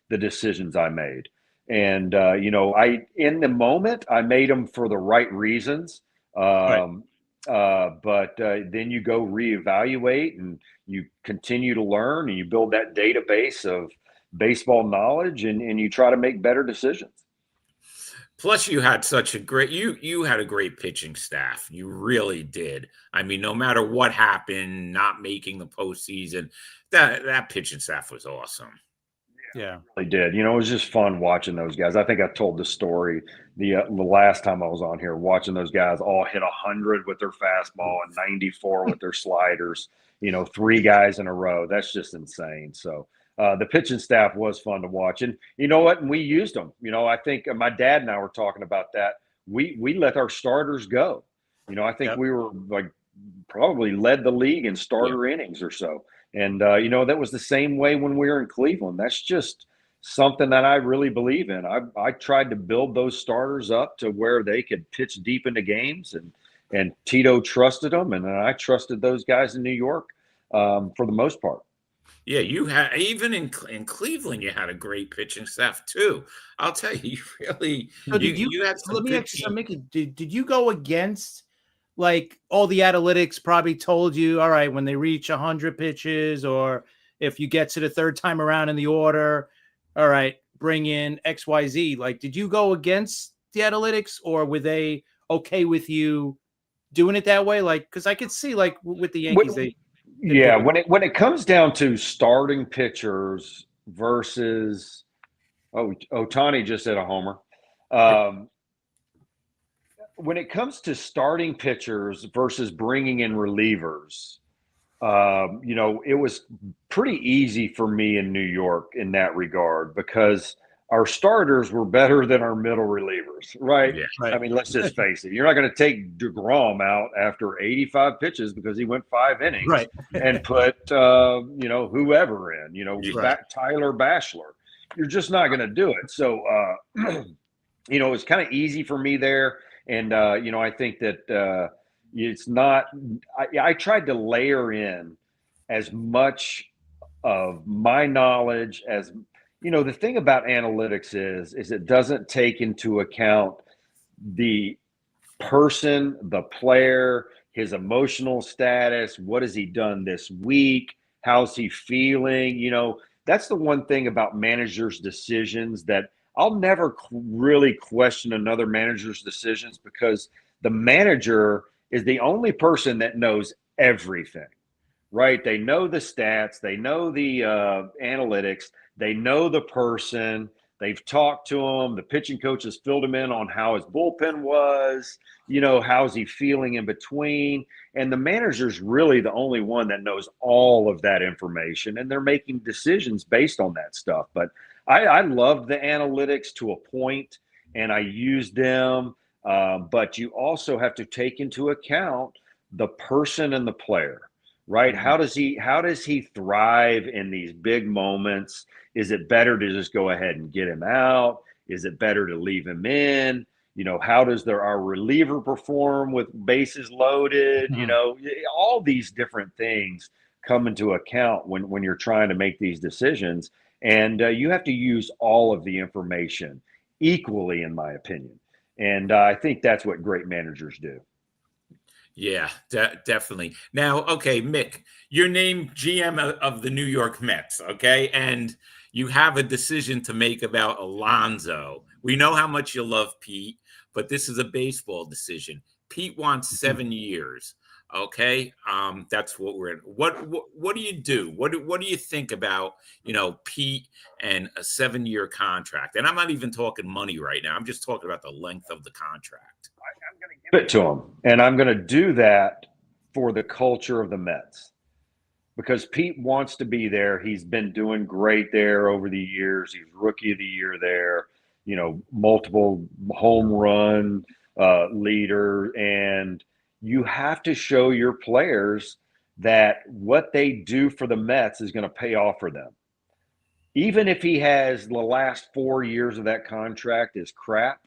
the decisions I made. And I in the moment I made them for the right reasons. Right. But then you go reevaluate and you continue to learn and you build that database of baseball knowledge and you try to make better decisions. Plus, you had such a you had a great pitching staff. You really did. I mean, no matter what happened, not making the postseason, that pitching staff was awesome. Yeah. Really did. It was just fun watching those guys. I think I told the story the last time I was on here, watching those guys all hit 100 with their fastball and 94 with their sliders. 3 guys in a row. That's just insane. So the pitching staff was fun to watch, and you know what? And we used them. I think my dad and I were talking about that. We let our starters go. I think we were like probably led the league in starter innings or so. And, that was the same way when we were in Cleveland. That's just something that I really believe in. I tried to build those starters up to where they could pitch deep into games, and Tito trusted them. And I trusted those guys in New York for the most part. Yeah, you had even in Cleveland, you had a great pitching staff too. I'll tell you, you really So did you had some let me good ask you something, teams. Mickey. Did you go against, like, all the analytics probably told you, all right, when they reach 100 pitches, or if you get to the third time around in the order, all right, bring in XYZ. Like, did you go against the analytics, or were they okay with you doing it that way? Like, because I could see, like, with the Yankees, they Yeah, pick when it comes down to starting pitchers versus Otani just hit a homer. When it comes to starting pitchers versus bringing in relievers, it was pretty easy for me in New York in that regard because our starters were better than our middle relievers, right? Yeah. right. I mean, let's just face it. You're not going to take DeGrom out after 85 pitches because he went 5 innings Right. and put, whoever in, Right. Tyler Bachelor. You're just not going to do it. So, it was kind of easy for me there. And, I think that it's not – I tried to layer in as much of my knowledge as – the thing about analytics is it doesn't take into account the person, the player, his emotional status, what has he done this week, how's he feeling. That's the one thing about managers' decisions that I'll never really question another manager's decisions, because the manager is the only person that knows everything, right? They know the stats, they know the analytics, they know the person, they've talked to him, the pitching coach has filled him in on how his bullpen was, how's he feeling in between. And the manager's really the only one that knows all of that information, and they're making decisions based on that stuff. But I love the analytics to a point, and I use them. But you also have to take into account the person and the player, right? Mhm. How does he thrive in these big moments? Is it better to just go ahead and get him out? Is it better to leave him in? How does our reliever perform with bases loaded? Mhm. All these different things come into account when you're trying to make these decisions. And you have to use all of the information equally, in my opinion. And I think that's what great managers do. Yeah, definitely. Now, okay, Mick, you're named GM of the New York Mets, okay? And you have a decision to make about Alonso. We know how much you love Pete, but this is a baseball decision. Pete wants 7 years, okay? That's what we're in. What do you do? What do you think about, Pete and a 7-year contract? And I'm not even talking money right now. I'm just talking about the length of the contract. I'm going to give it to him, and I'm going to do that for the culture of the Mets, because Pete wants to be there. He's been doing great there over the years. He's rookie of the year there, multiple home run leader. And you have to show your players that what they do for the Mets is going to pay off for them. Even if he has the last 4 years of that contract is crap,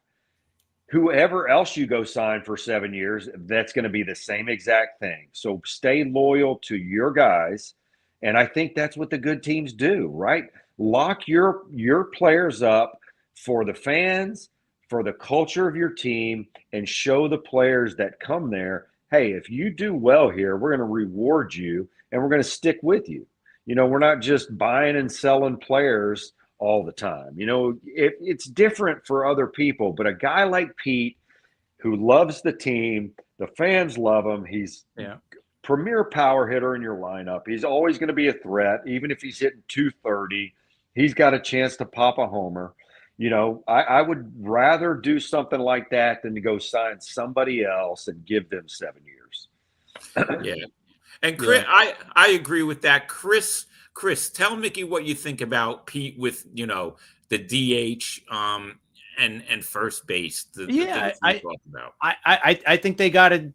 whoever else you go sign for 7 years, that's going to be the same exact thing. So stay loyal to your guys. And I think that's what the good teams do, right? Lock your players up for the fans, for the culture of your team, and show the players that come there, hey, if you do well here, we're going to reward you and we're going to stick with you. We're not just buying and selling players all the time. It's different for other people, but a guy like Pete who loves the team, the fans love him. He's premier power hitter in your lineup. He's always going to be a threat, even if he's hitting 230. He's got a chance to pop a homer. I would rather do something like that than to go sign somebody else and give them 7 years. Yeah. And Chris, I agree with that. Chris, tell Mickey what you think about Pete with, the DH and first base. I think they got to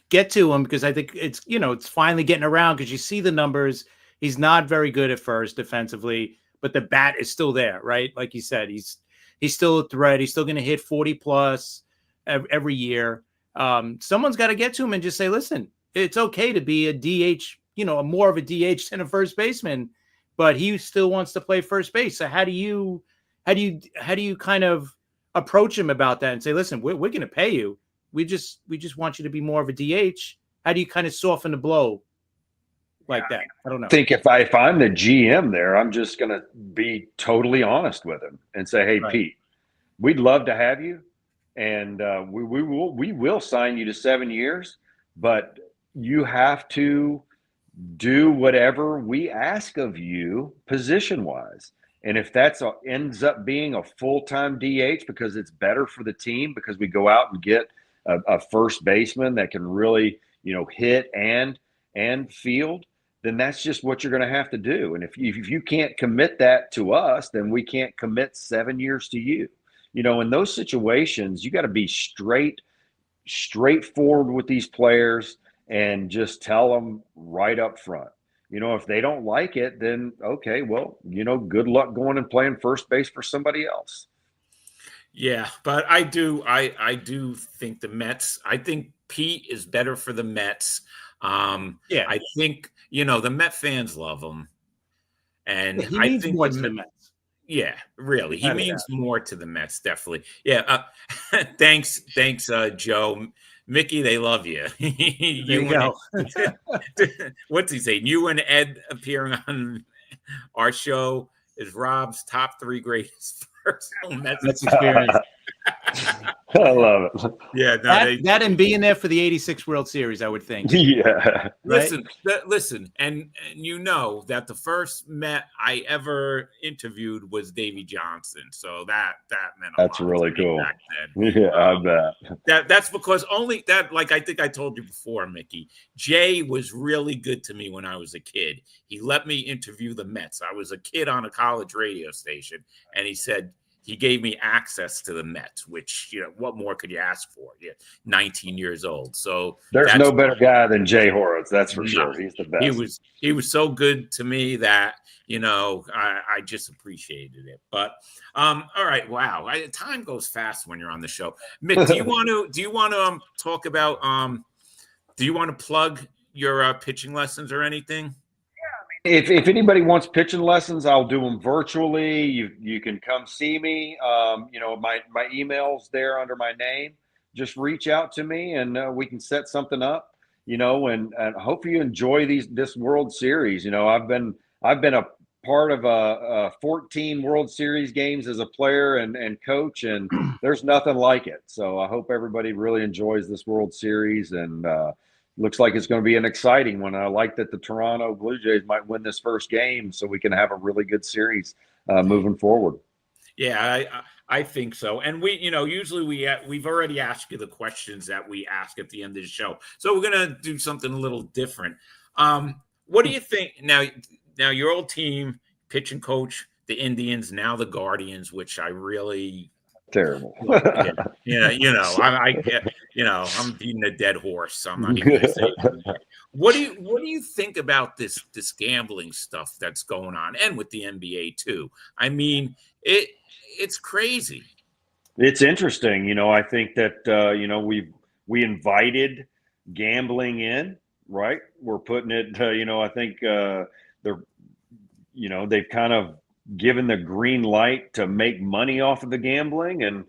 get to him because I think it's finally getting around because you see the numbers. He's not very good at first defensively, but the bat is still there, right? Like you said, he's still a threat. He's still going to hit 40 plus every year. Someone's got to get to him and just say, listen, it's okay to be a DH, more of a DH than a first baseman, but he still wants to play first base. So how do you kind of approach him about that and say, listen, we're going to pay you. We just want you to be more of a DH. How do you kind of soften the blow like that? I don't know. I think if I'm the GM there, I'm just going to be totally honest with him and say, hey, Pete, we'd love to have you. And we will sign you to 7 years, but you have to do whatever we ask of you position-wise. And if that ends up being a full-time DH because it's better for the team because we go out and get a first baseman that can really, hit and field, then that's just what you're going to have to do. And if you can't commit that to us, then we can't commit 7 years to you. In those situations, you got to be straightforward with these players and just tell them right up front. If they don't like it, then okay, well, good luck going and playing first base for somebody else. Yeah, but I do think the Mets. I think Pete is better for the Mets. I think the Met fans love him, and he I means think more to the Mets. Yeah, really, he means more to the Mets, definitely. Yeah, thanks, Joe. Mickey, they love you. You go. What's he saying? You and Ed appearing on our show is Rob's top 3 greatest personal Mets experience. I love it. Yeah, that and being there for the '86 World Series, I would think. Yeah. Listen, and that the first Met I ever interviewed was Davey Johnson, so that meant a lot. That's really cool. Back then. Yeah, I bet. That's because only that, like I think I told you before, Mickey. Jay was really good to me when I was a kid. He let me interview the Mets. I was a kid on a college radio station, and he gave me access to the Mets, which, what more could you ask for? Yeah, 19 years old. So there's no better guy than Jay Horowitz. That's for sure. He's the best. He was so good to me that, I just appreciated it. But all right, wow, time goes fast when you're on the show. Mick, do you want to talk about? Do you want to plug your pitching lessons or anything? If anybody wants pitching lessons, I'll do them virtually. You can come see me. My email's there under my name. Just reach out to me and we can set something up. And hope you enjoy this World Series. I've been a part of 14 World Series games as a player and coach, and there's nothing like it. So I hope everybody really enjoys this World Series and. Looks like it's going to be an exciting one. I like that the Toronto Blue Jays might win this first game so we can have a really good series moving forward. Yeah, I think so. And we, usually we've already asked you the questions that we ask at the end of the show. So we're going to do something a little different. What do you think now your old team, pitching coach, the Indians, now the Guardians, which I really Terrible. Yeah, I get, I'm beating a dead horse, so I'm not even going to say anything more. What do you think about this gambling stuff that's going on, and with the NBA too? I mean, it's crazy. It's interesting. I think that we invited gambling in, right? We're putting it. I think they're they've kind of given the green light to make money off of the gambling, and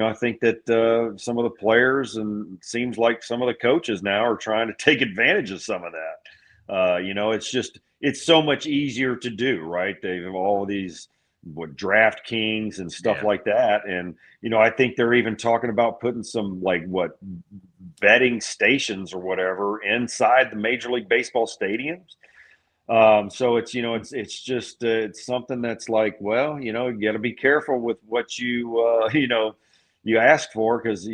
I think that some of the players and it seems like some of the coaches now are trying to take advantage of some of that. It's so much easier to do, right? They have all these DraftKings and stuff like that, and I think they're even talking about putting some betting stations or whatever inside the Major League Baseball stadiums. So it's something that's like, well, you got to be careful with what you ask for, because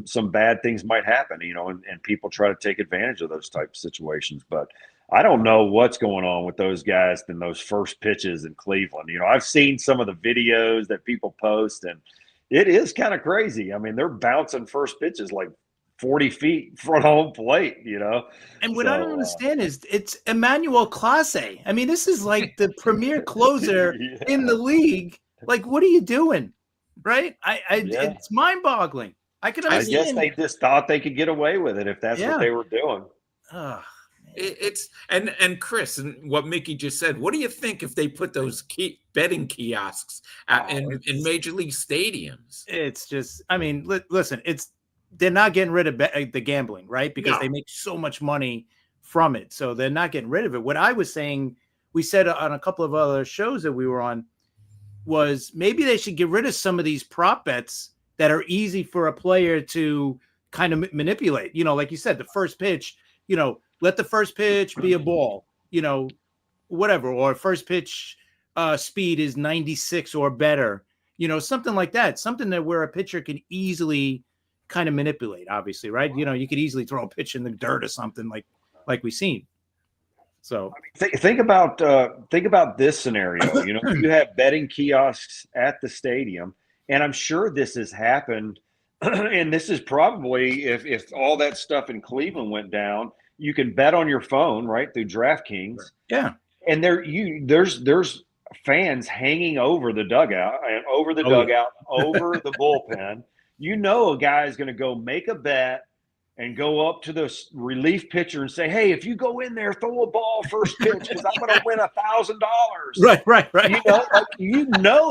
some bad things might happen, and people try to take advantage of those types of situations. But I don't know what's going on with those guys in those first pitches in Cleveland. I've seen some of the videos that people post, and it is kind of crazy. I mean, they're bouncing first pitches like 40 feet in front of home plate, And what I don't understand is it's Emmanuel Clase. I mean, this is like the premier closer in the league. Like, what are you doing? Right? It's mind-boggling. I could understand. I guess they just thought they could get away with it if that's what they were doing. It's and Chris, and what Mickey just said, what do you think if they put those betting kiosks in major league stadiums? It's just, I mean, listen, they're not getting rid of the gambling, right? Because they make so much money from it. So they're not getting rid of it. What I was saying, we said on a couple of other shows that we were on, was maybe they should get rid of some of these prop bets that are easy for a player to kind of manipulate. Like you said, the first pitch, let the first pitch be a ball, whatever, or first pitch speed is 96 or better, something like that, something that where a pitcher can easily kind of manipulate, obviously, right? You could easily throw a pitch in the dirt or something like we've seen. So think about this scenario. You have betting kiosks at the stadium, and I'm sure this has happened. And this is probably if all that stuff in Cleveland went down, you can bet on your phone, right, through DraftKings. Yeah, and there's fans hanging over the dugout and over the over the bullpen. A guy is going to go make a bet and go up to the relief pitcher and say, "Hey, if you go in there, throw a ball first pitch because I'm going to win $1,000." Right.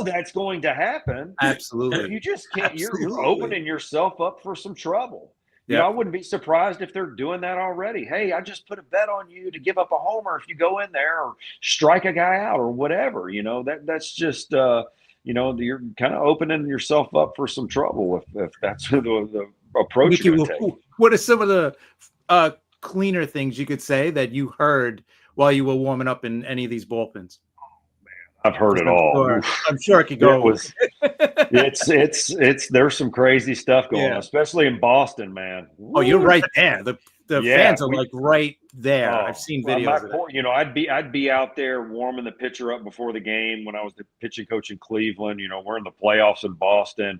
That's going to happen. Absolutely. You just can't. You're opening yourself up for some trouble. I wouldn't be surprised if they're doing that already. Hey, I just put a bet on you to give up a homer if you go in there or strike a guy out or whatever. That's just you're kind of opening yourself up for some trouble if that's the approach Mickey, you take. What are some of the cleaner things you could say that you heard while you were warming up in any of these bullpens? I've heard it all. I'm sure it could go. It's there's some crazy stuff going on, especially in Boston, man. Oh, you're right there. The fans are like right there. I've seen videos of that. I'd be out there warming the pitcher up before the game when I was the pitching coach in Cleveland. We're in the playoffs in Boston,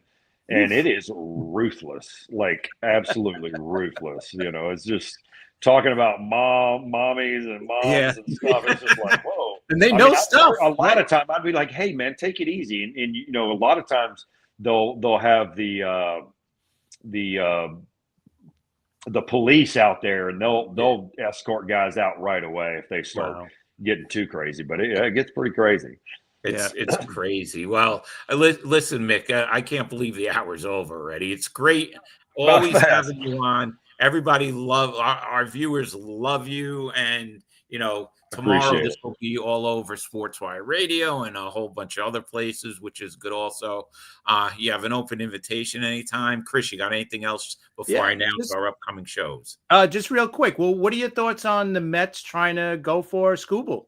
and it is ruthless, like absolutely ruthless. It's just talking about mommies and moms and stuff. It's just like, whoa. And they know stuff. A lot of time I'd be like, hey man, take it easy. And a lot of times they'll have the police out there, and they'll escort guys out right away if they start getting too crazy. But it gets pretty crazy. It's crazy. Well, listen, Mick, I can't believe the hour's over already. It's great always having you on. Everybody our viewers love you, and tomorrow this will be all over SportsWire Radio and a whole bunch of other places, which is good also. You have an open invitation anytime. Chris, you got anything else before I announce our upcoming shows? Just real quick. Well, what are your thoughts on the Mets trying to go for Skubal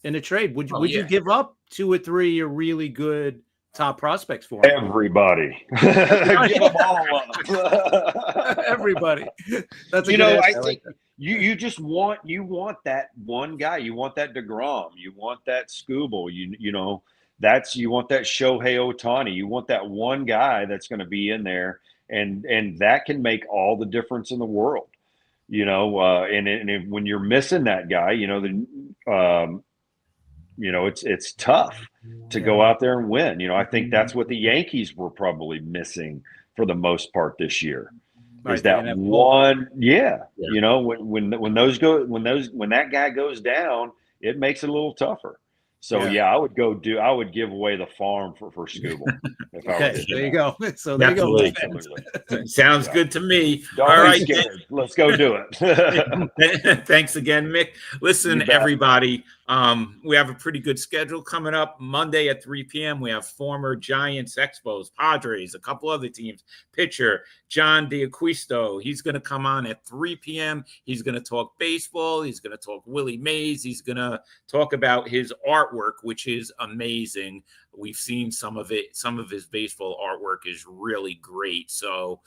in a trade? Would you give up 2 or 3 really good top prospects for him? Everybody. Give them all up. Everybody. That's I think you just want that one guy. You want that DeGrom. You want that Skubal. you want that Shohei Ohtani. You want that one guy that's going to be in there, and that can make all the difference in the world. And when you're missing that guy, it's tough to go out there and win. I think that's what the Yankees were probably missing for the most part this year. Is that one? Yeah. When that guy goes down, it makes it a little tougher. So I would give away the farm for Scooble. Okay, there you go. So there you go. Absolutely. Sounds good to me. Don't All be right, scared. Let's go do it. Thanks again, Mick. Listen, everybody, we have a pretty good schedule coming up. Monday at 3 p.m. we have former Giants, Expos, Padres, a couple other teams. Pitcher John D'Acquisto. He's going to come on at 3 p.m. He's going to talk baseball. He's going to talk Willie Mays. He's going to talk about his artwork, which is amazing. We've seen some of it. Some of his baseball artwork is really great. So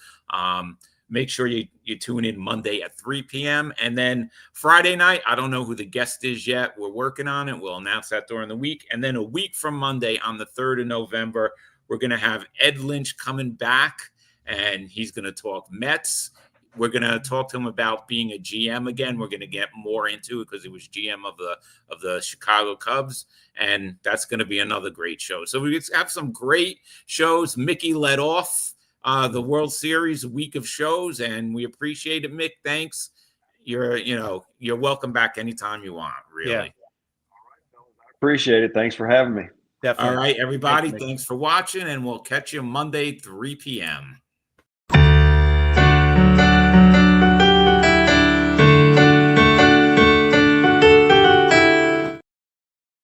make sure you tune in Monday at 3 p.m. And then Friday night, I don't know who the guest is yet. We're working on it. We'll announce that during the week. And then a week from Monday on the 3rd of November, we're going to have Ed Lynch coming back, and he's going to talk Mets. We're going to talk to him about being a GM again. We're going to get more into it because he was GM of the Chicago Cubs, and that's going to be another great show. So we have some great shows. Mickey led off the World Series week of shows, and we appreciate it, Mick. Thanks. You're welcome back anytime you want. Really. Yeah. Appreciate it. Thanks for having me. Definitely. All right, everybody. Thanks for watching, and we'll catch you Monday, 3 p.m.